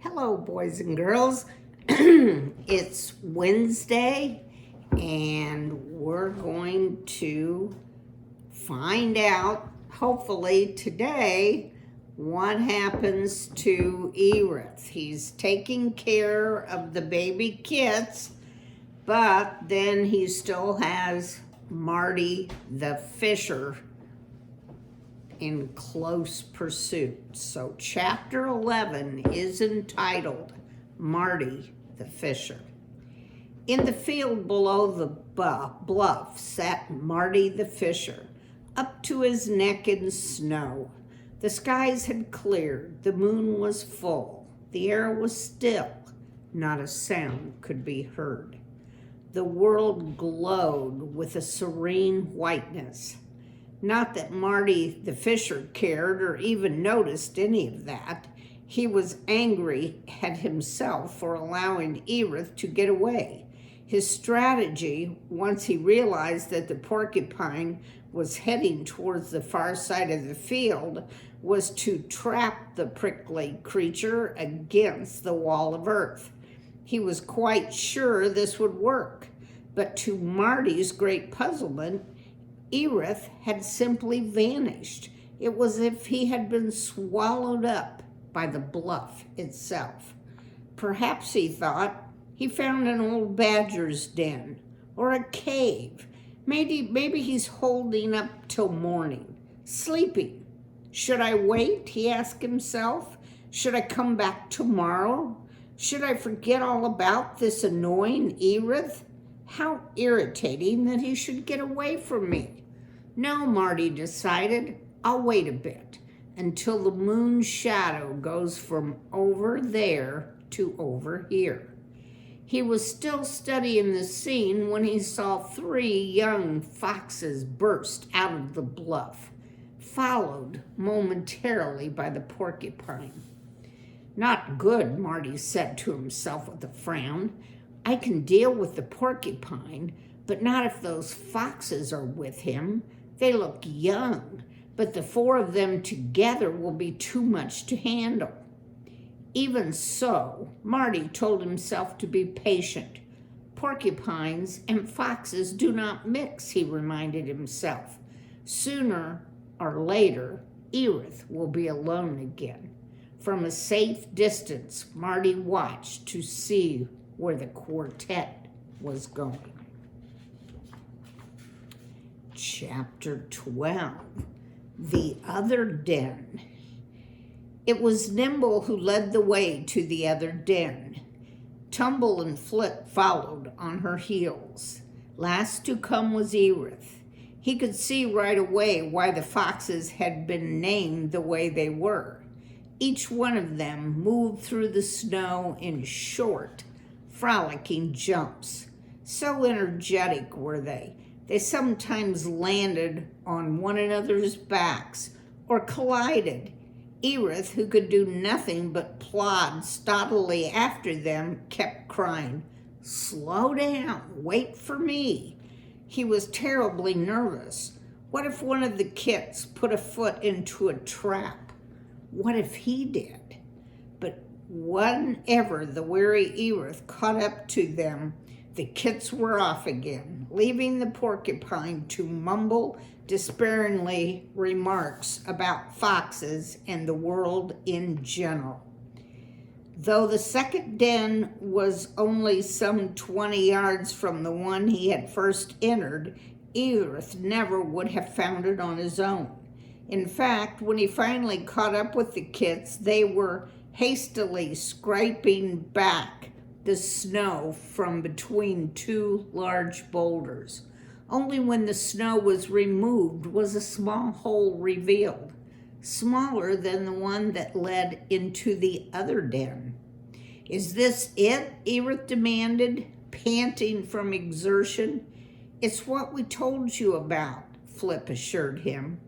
Hello, boys and girls. It's Wednesday, and we're going to find out, hopefully today, what happens to Ereth. He's taking care of the baby kits, but then he still has Marty the fisher in close pursuit. So chapter 11 is entitled Marty the Fisher. In the field below the bluff sat Marty the Fisher, up to his neck in snow. The skies had cleared, the moon was full, the air was still, not a sound could be heard. The world glowed with a serene whiteness. Not that Marty the Fisher cared or even noticed any of that. He was angry at himself for allowing Ereth to get away. His strategy, once he realized that the porcupine was heading towards the far side of the field, was to trap the prickly creature against the wall of earth. He was quite sure this would work, but to Marty's great puzzlement, Ereth had simply vanished. It was as if he had been swallowed up by the bluff itself. Perhaps, he thought, he found an old badger's den or a cave. Maybe he's holding up till morning, sleeping. Should I wait, he asked himself. Should I come back tomorrow? Should I forget all about this annoying Ereth? How irritating that he should get away from me. No, Marty decided, I'll wait a bit until the moon's shadow goes from over there to over here. He was still studying the scene when he saw 3 young foxes burst out of the bluff, followed momentarily by the porcupine. Not good, Marty said to himself with a frown. I can deal with the porcupine, but not if those foxes are with him. They look young, but the 4 of them together will be too much to handle. Even so, Marty told himself to be patient. Porcupines and foxes do not mix, he reminded himself. Sooner or later, Ereth will be alone again. From a safe distance, Marty watched to see where the quartet was going. Chapter 12, The Other Den. It was Nimble who led the way to the other den. Tumble and Flip followed on her heels. Last to come was Ereth. He could see right away why the foxes had been named the way they were. Each one of them moved through the snow in short, frolicking jumps. So energetic were they. They sometimes landed on one another's backs or collided. Ereth, who could do nothing but plod stolidly after them, kept crying, Slow down, wait for me. He was terribly nervous. What if one of the kits put a foot into a trap? What if he did? But whenever the weary Ereth caught up to them, the kits were off again, leaving the porcupine to mumble despairingly remarks about foxes and the world in general. Though the second den was only some 20 yards from the one he had first entered, Ereth never would have found it on his own. In fact, when he finally caught up with the kits, they were hastily scraping back the snow from between 2 large boulders. Only when the snow was removed was a small hole revealed, smaller than the one that led into the other den. Is this it? Ereth demanded, panting from exertion. It's what we told you about, Flip assured him.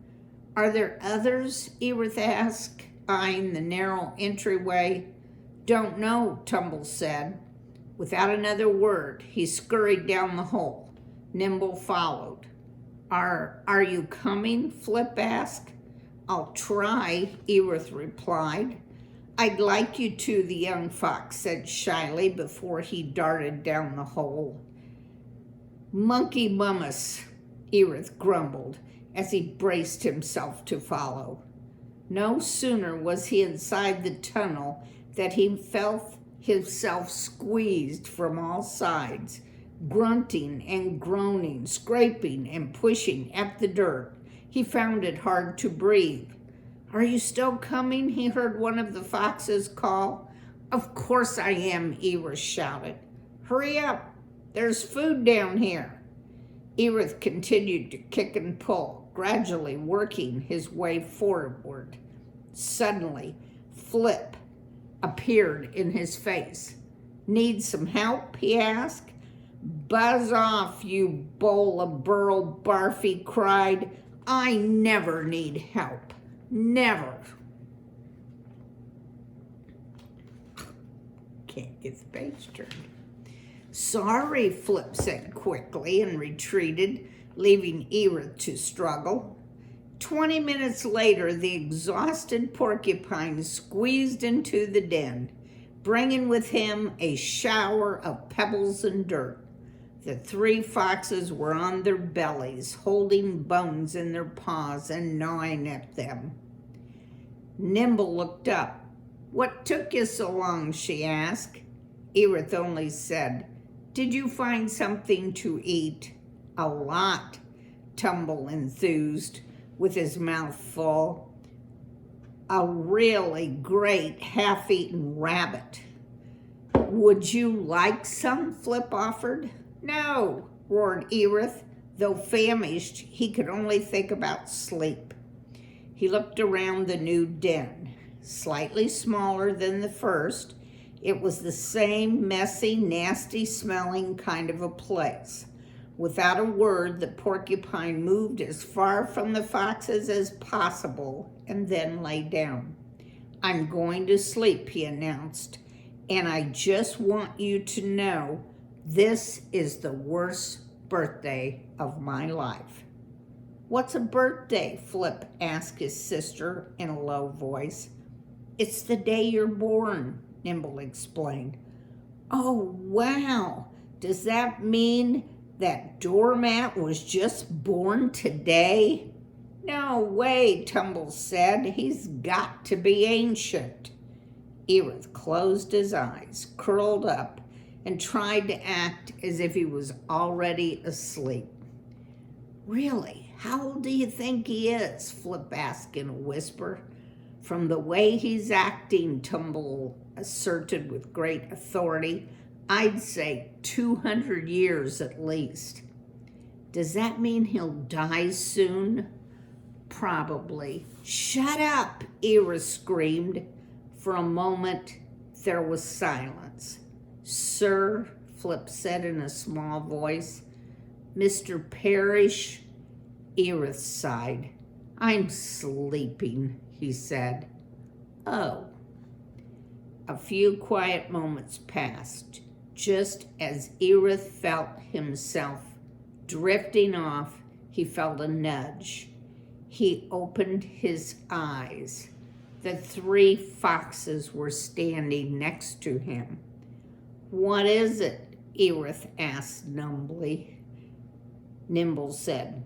Are there others? Ereth asked, eyeing the narrow entryway. Don't know, Tumble said. Without another word, he scurried down the hole. Nimble followed. Are you coming? Flip asked. I'll try, Ereth replied. I'd like you to, the young fox said shyly before he darted down the hole. Monkey mummus, Ereth grumbled as he braced himself to follow. No sooner was he inside the tunnel that he felt himself squeezed from all sides, grunting and groaning, scraping and pushing at the dirt. He found it hard to breathe. Are you still coming? He heard one of the foxes call. Of course I am, Ereth shouted. Hurry up, there's food down here. Ereth continued to kick and pull, gradually working his way forward. Suddenly, Flip appeared in his face. Need some help? He asked. Buzz off, you bowl of burl, barf, he cried. I never need help. Never. Can't get the page turned. Sorry, Flip said quickly and retreated, leaving Ereth to struggle. 20 minutes later, the exhausted porcupine squeezed into the den, bringing with him a shower of pebbles and dirt. The three foxes were on their bellies, holding bones in their paws and gnawing at them. Nimble looked up. What took you so long? She asked. Ereth only said, Did you find something to eat? A lot, Tumble enthused, with his mouth full. A really great half-eaten rabbit. Would you like some? Flip offered. No, roared Ereth. Though famished, he could only think about sleep. He looked around the new den, slightly smaller than the first. It was the same messy, nasty-smelling kind of a place. Without a word, the porcupine moved as far from the foxes as possible and then lay down. I'm going to sleep, he announced, and I just want you to know this is the worst birthday of my life. What's a birthday? Flip asked his sister in a low voice. It's the day you're born, Nimble explained. Oh, wow. Does that mean that Doormat was just born today? No way, Tumble said. He's got to be ancient. Ereth closed his eyes, curled up, and tried to act as if he was already asleep. Really? How old do you think he is? Flip asked in a whisper. From the way he's acting, Tumble asserted with great authority, I'd say 200 years at least. Does that mean he'll die soon? Probably. Shut up, Ereth screamed. For a moment, there was silence. Sir, Flip said in a small voice. Mr. Parrish, Ereth sighed. I'm sleeping, he said. Oh. A few quiet moments passed, just as Ereth felt himself drifting off. He felt a nudge. He opened his eyes. The three foxes were standing next to him. What is it? Ereth asked numbly. Nimble said,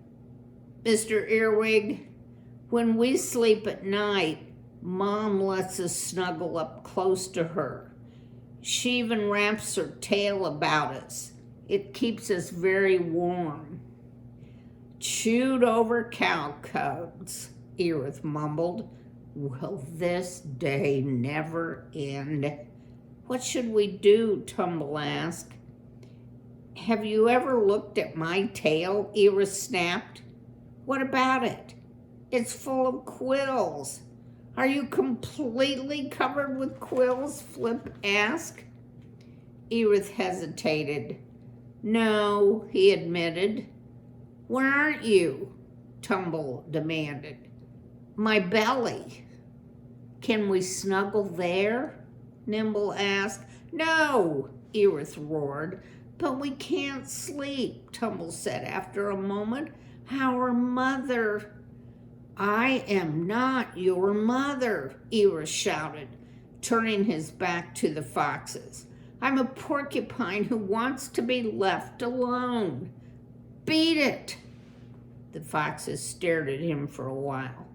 Mr. Earwig, when we sleep at night, Mom lets us snuggle up close to her. She even wraps her tail about us. It keeps us very warm. Chewed over cow cubs, Ereth mumbled. Will this day never end? What should we do? Tumble asked. Have you ever looked at my tail? Ereth snapped. What about it? It's full of quills. Are you completely covered with quills? Flip asked. Ereth hesitated. No, he admitted. Where aren't you? Tumble demanded. My belly. Can we snuggle there? Nimble asked. No, Ereth roared. But we can't sleep, Tumble said after a moment. Our mother. I am not your mother, Ereth shouted. turning his back to the foxes. I'm a porcupine who wants to be left alone. Beat it! The foxes stared at him for a while.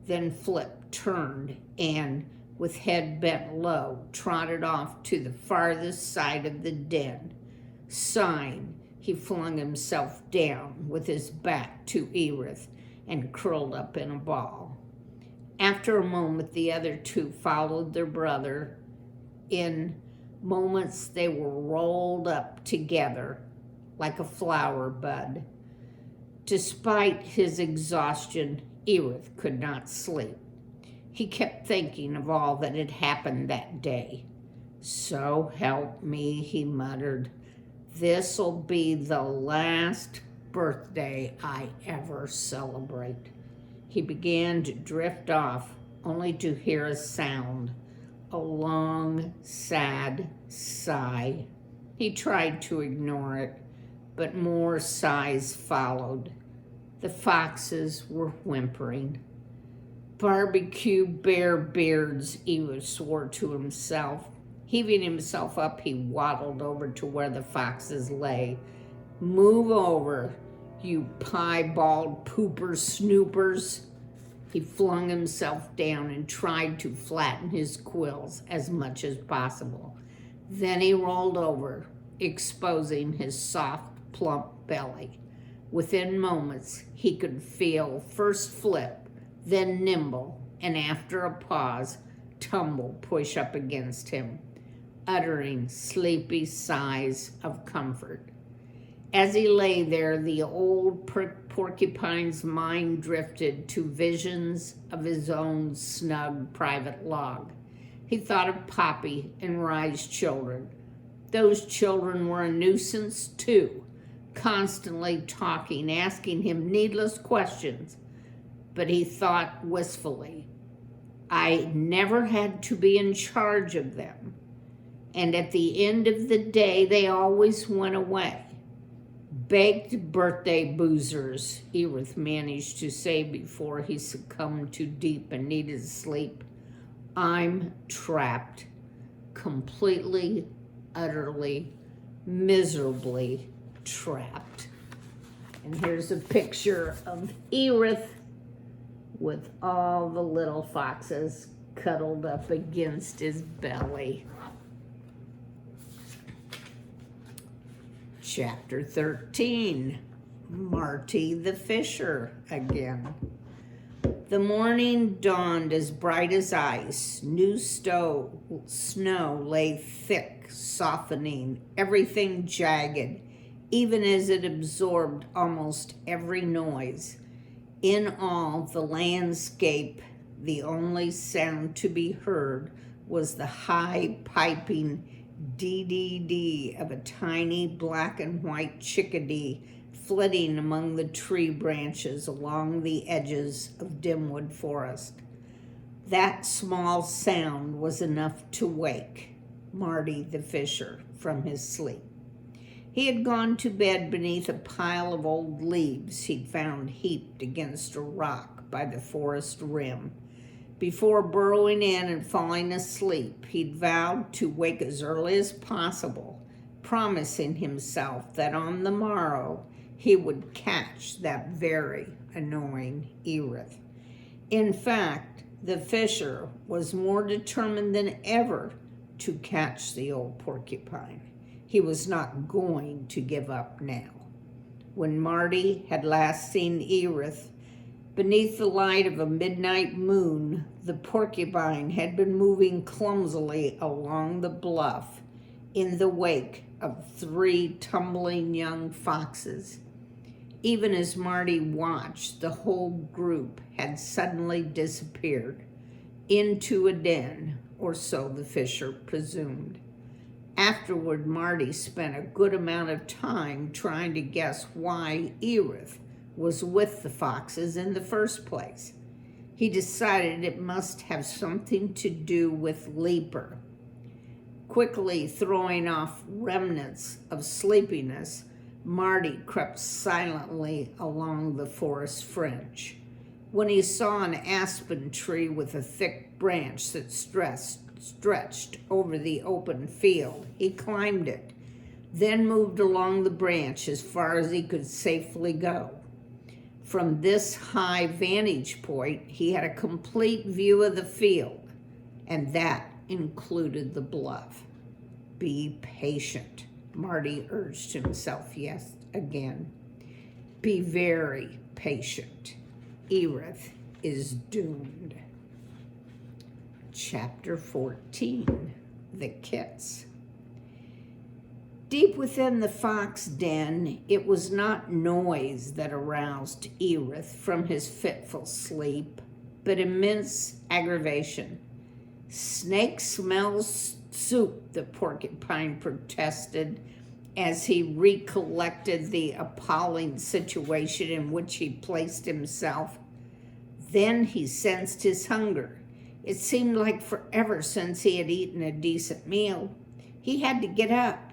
Then Flip turned and, with head bent low, trotted off to the farthest side of the den. Sighing, he flung himself down with his back to Ereth and curled up in a ball. After a moment, the other two followed their brother. In moments, they were rolled up together like a flower bud. Despite his exhaustion, Ereth could not sleep. He kept thinking of all that had happened that day. So help me, he muttered. This'll be the last birthday I ever celebrate. He began to drift off, only to hear a sound, a long, sad sigh. He tried to ignore it, but more sighs followed. The foxes were whimpering. Barbecue bear beards, Eva swore to himself. Heaving himself up, he waddled over to where the foxes lay. Move over, you piebald pooper snoopers. He flung himself down and tried to flatten his quills as much as possible. Then he rolled over, exposing his soft, plump belly. Within moments, he could feel first Flip, then Nimble, and after a pause, Tumble push up against him, uttering sleepy sighs of comfort. As he lay there, the old porcupine's mind drifted to visions of his own snug private log. He thought of Poppy and Rye's children. Those children were a nuisance too, constantly talking, asking him needless questions. But he thought wistfully, I never had to be in charge of them. And at the end of the day, they always went away. Baked birthday boozers, Ereth managed to say before he succumbed to deep and needed sleep. I'm trapped, completely, utterly, miserably trapped. And here's a picture of Ereth with all the little foxes cuddled up against his belly. Chapter 13, Marty the Fisher again. The morning dawned as bright as ice. New snow lay thick, softening everything jagged, even as it absorbed almost every noise. In all the landscape, the only sound to be heard was the high piping dee-dee-dee of a tiny black and white chickadee flitting among the tree branches along the edges of Dimwood Forest. That small sound was enough to wake Marty the Fisher from his sleep. He had gone to bed beneath a pile of old leaves he'd found heaped against a rock by the forest rim. Before burrowing in and falling asleep, he'd vowed to wake as early as possible, promising himself that on the morrow he would catch that very annoying Ereth. In fact, the fisher was more determined than ever to catch the old porcupine. He was not going to give up now. When Marty had last seen Ereth, beneath the light of a midnight moon, the porcupine had been moving clumsily along the bluff in the wake of 3 tumbling young foxes. Even as Marty watched, the whole group had suddenly disappeared into a den, or so the fisher presumed. Afterward, Marty spent a good amount of time trying to guess why Ereth was with the foxes in the first place. He decided it must have something to do with Leaper. Quickly throwing off remnants of sleepiness, Marty crept silently along the forest fringe. When he saw an aspen tree with a thick branch that stretched over the open field. He climbed it, then moved along the branch as far as he could safely go. From this high vantage point, he had a complete view of the field, and that included the bluff. Be patient, Marty urged himself again. Be very patient. Ereth is doomed. Chapter 14, The Kits. Deep within the fox den, it was not noise that aroused Ereth from his fitful sleep, but immense aggravation. Snake smells soup, the porcupine protested as he recollected the appalling situation in which he placed himself. Then he sensed his hunger. It seemed like forever since he had eaten a decent meal. He had to get up.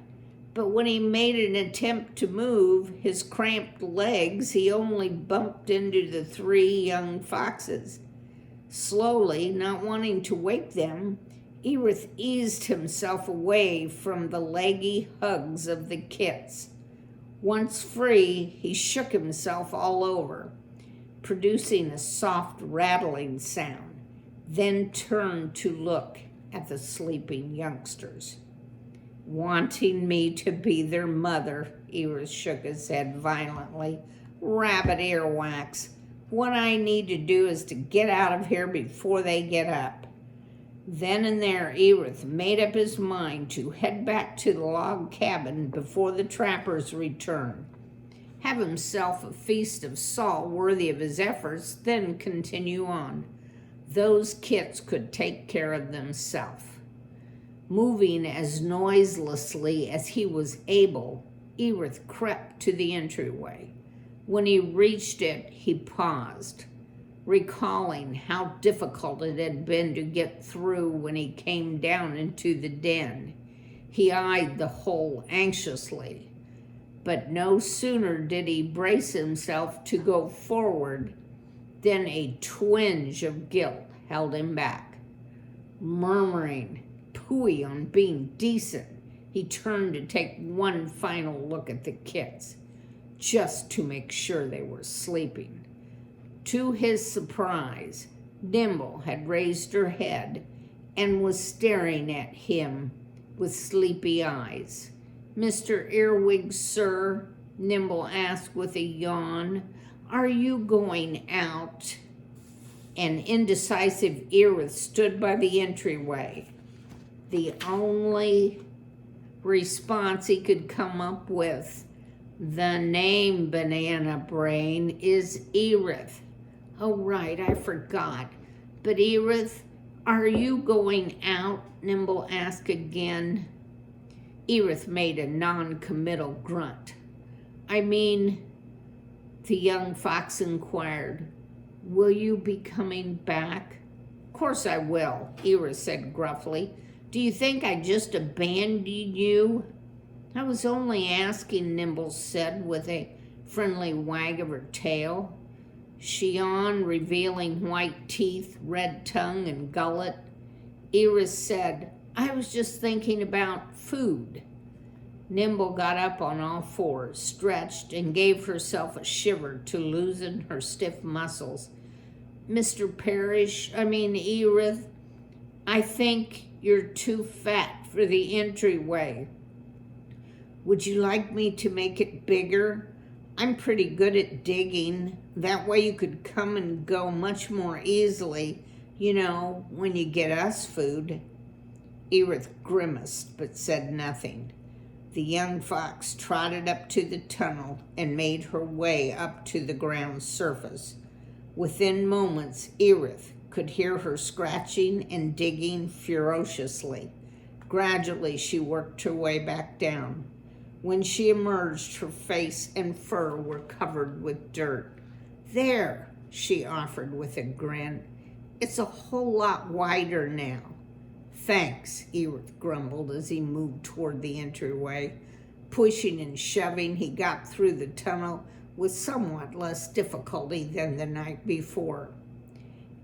But when he made an attempt to move his cramped legs, he only bumped into the 3 young foxes. Slowly, not wanting to wake them, Ereth eased himself away from the leggy hugs of the kits. Once free, he shook himself all over, producing a soft rattling sound, then turned to look at the sleeping youngsters. Wanting me to be their mother, Ereth shook his head violently. Rabbit earwax. What I need to do is to get out of here before they get up. Then and there, Ereth made up his mind to head back to the log cabin before the trappers returned. Have himself a feast of salt worthy of his efforts, then continue on. Those kits could take care of themselves. Moving as noiselessly as he was able, Ereth crept to the entryway. When he reached it, he paused, recalling how difficult it had been to get through when he came down into the den. He eyed the hole anxiously, but no sooner did he brace himself to go forward than a twinge of guilt held him back. Murmuring pooey on being decent, he turned to take one final look at the kits, just to make sure they were sleeping. To his surprise, Nimble had raised her head and was staring at him with sleepy eyes. "Mr. Earwig, sir," Nimble asked with a yawn, "are you going out?" An indecisive Ereth stood by the entryway. The only response he could come up with, "The name, Banana Brain, is Ereth." "Oh, right, I forgot. But Ereth, are you going out?" Nimble asked again. Ereth made a non-committal grunt. "I mean," the young fox inquired, "will you be coming back?" "Of course I will," Ereth said gruffly. "Do you think I just abandoned you?" "I was only asking," Nimble said with a friendly wag of her tail. She yawned, revealing white teeth, red tongue, and gullet. Ereth said, "I was just thinking about food." Nimble got up on all fours, stretched, and gave herself a shiver to loosen her stiff muscles. "Mr. Ereth, I think you're too fat for the entryway. Would you like me to make it bigger? I'm pretty good at digging. That way you could come and go much more easily, when you get us food." Ereth grimaced but said nothing. The young fox trotted up to the tunnel and made her way up to the ground surface. Within moments, Ereth could hear her scratching and digging ferociously. Gradually, she worked her way back down. When she emerged, her face and fur were covered with dirt. "There," she offered with a grin. "It's a whole lot wider now." "Thanks," Ereth grumbled as he moved toward the entryway. Pushing and shoving, he got through the tunnel with somewhat less difficulty than the night before.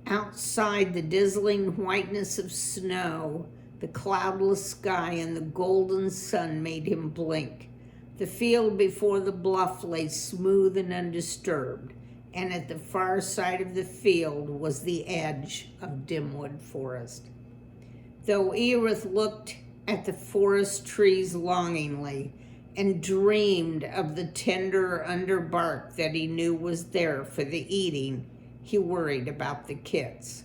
Outside, the dazzling whiteness of snow, the cloudless sky, and the golden sun made him blink. The field before the bluff lay smooth and undisturbed, and at the far side of the field was the edge of Dimwood Forest. Though Ereth looked at the forest trees longingly and dreamed of the tender underbark that he knew was there for the eating, he worried about the kits.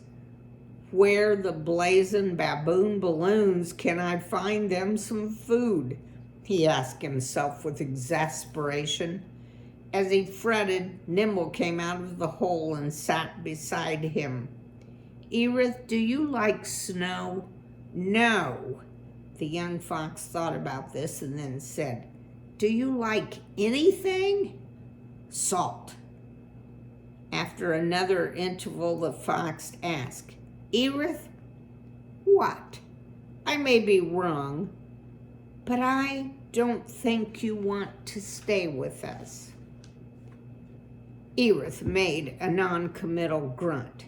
Where the blazing baboon balloons can I find them some food? He asked himself with exasperation. As he fretted, Nimble came out of the hole and sat beside him. Ereth, do you like snow? No. The young fox thought about this and then said, do you like anything? Salt. After another interval, the fox asked, Ereth, what? I may be wrong, but I don't think you want to stay with us. Ereth made a non-committal grunt.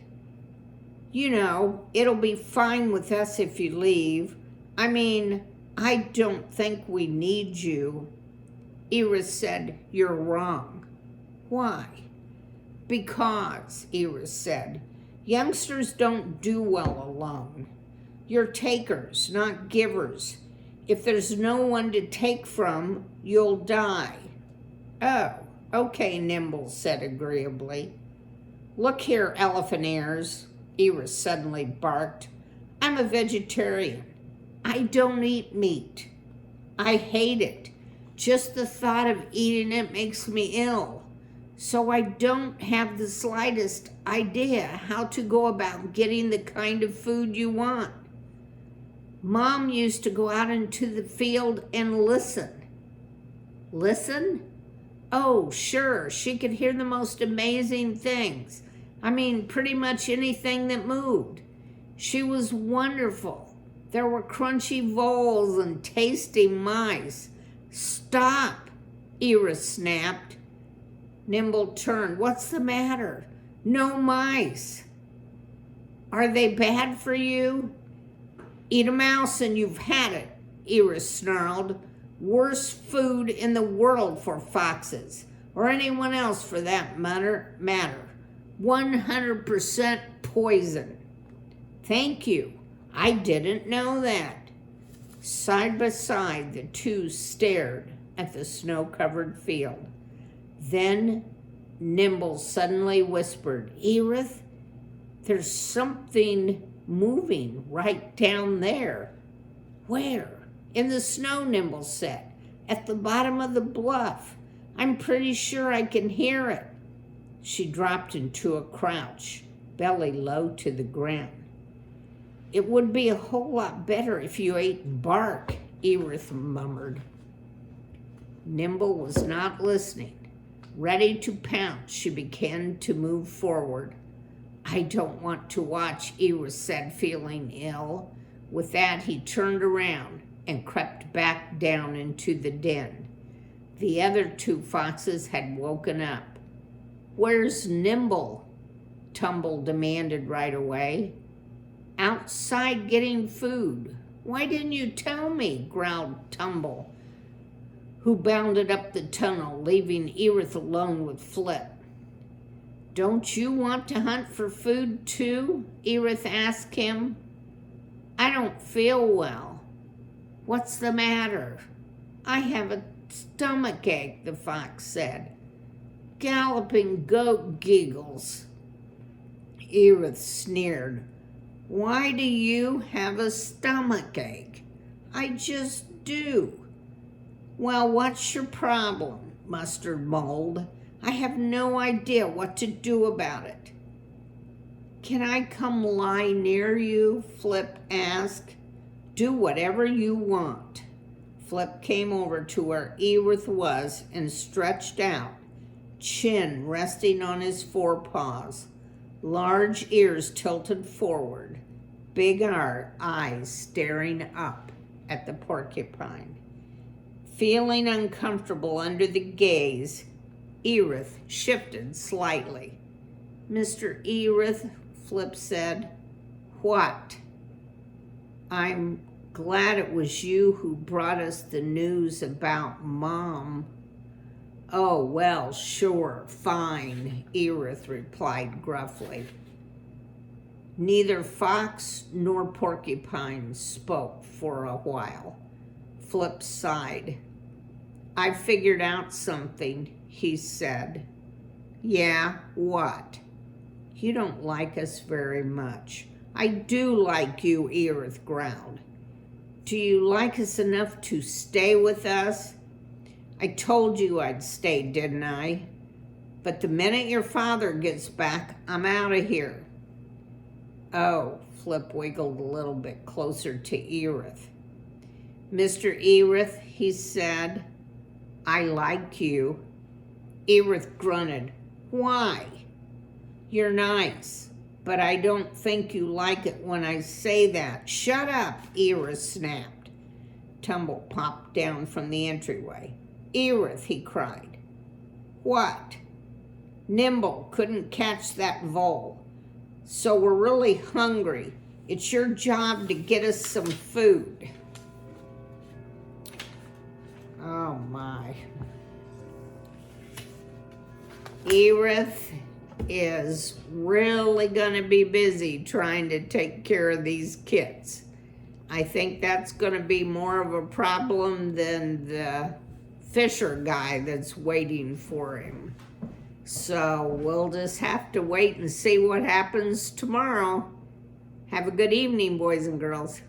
You know, it'll be fine with us if you leave. I mean, I don't think we need you. Ereth said, you're wrong. Why? Because, Ereth said, youngsters don't do well alone. You're takers, not givers. If there's no one to take from, you'll die. Oh, okay, Nimble said agreeably. Look here, elephant ears, Ereth suddenly barked. I'm a vegetarian. I don't eat meat. I hate it. Just the thought of eating it makes me ill. So I don't have the slightest idea how to go about getting the kind of food you want. Mom used to go out into the field and listen. Listen? Oh, sure, she could hear the most amazing things. I mean, pretty much anything that moved. She was wonderful. There were crunchy voles and tasty mice. Stop, Ereth snapped. Nimble turned. What's the matter? No mice. Are they bad for you? Eat a mouse and you've had it, Ereth snarled. Worst food in the world for foxes, or anyone else for that matter. 100% poison. Thank you. I didn't know that. Side by side, the two stared at the snow-covered field. Then Nimble suddenly whispered, Ereth, there's something moving right down there. Where? In the snow, Nimble said. At the bottom of the bluff. I'm pretty sure I can hear it. She dropped into a crouch, belly low to the ground. It would be a whole lot better if you ate bark, Ereth murmured. Nimble was not listening. Ready to pounce, she began to move forward. I don't want to watch, Ereth said, feeling ill. With that, he turned around and crept back down into the den. The other two foxes had woken up. Where's Nimble? Tumble demanded right away. Outside getting food. Why didn't you tell me? Growled Tumble, who bounded up the tunnel, leaving Ereth alone with Flip. Don't you want to hunt for food too? Ereth asked him. I don't feel well. What's the matter? I have a stomachache, the fox said. Galloping goat giggles. Ereth sneered. Why do you have a stomachache? I just do. Well, what's your problem, Mustard Mold? I have no idea what to do about it. Can I come lie near you? Flip asked. Do whatever you want. Flip came over to where Ereth was and stretched out, chin resting on his forepaws, large ears tilted forward, big eyes staring up at the porcupine. Feeling uncomfortable under the gaze, Ereth shifted slightly. Mr. Ereth, Flip said. What? I'm glad it was you who brought us the news about Mom. Oh, well, sure, fine, Ereth replied gruffly. Neither Fox nor Porcupine spoke for a while. Flip sighed. I figured out something, he said. Yeah, what? You don't like us very much. I do like you, Ereth growled. Do you like us enough to stay with us? I told you I'd stay, didn't I? But the minute your father gets back, I'm out of here. Oh, Flip wiggled a little bit closer to Ereth. Mr. Ereth, he said, I like you. Ereth grunted. Why? You're nice, but I don't think you like it when I say that. Shut up, Ereth snapped. Tumble popped down from the entryway. Ereth, he cried. What? Nimble couldn't catch that vole. So we're really hungry. It's your job to get us some food. Oh my. Ereth is really going to be busy trying to take care of these kids. I think that's going to be more of a problem than the Fisher guy that's waiting for him. So we'll just have to wait and see what happens tomorrow. Have a good evening, boys and girls.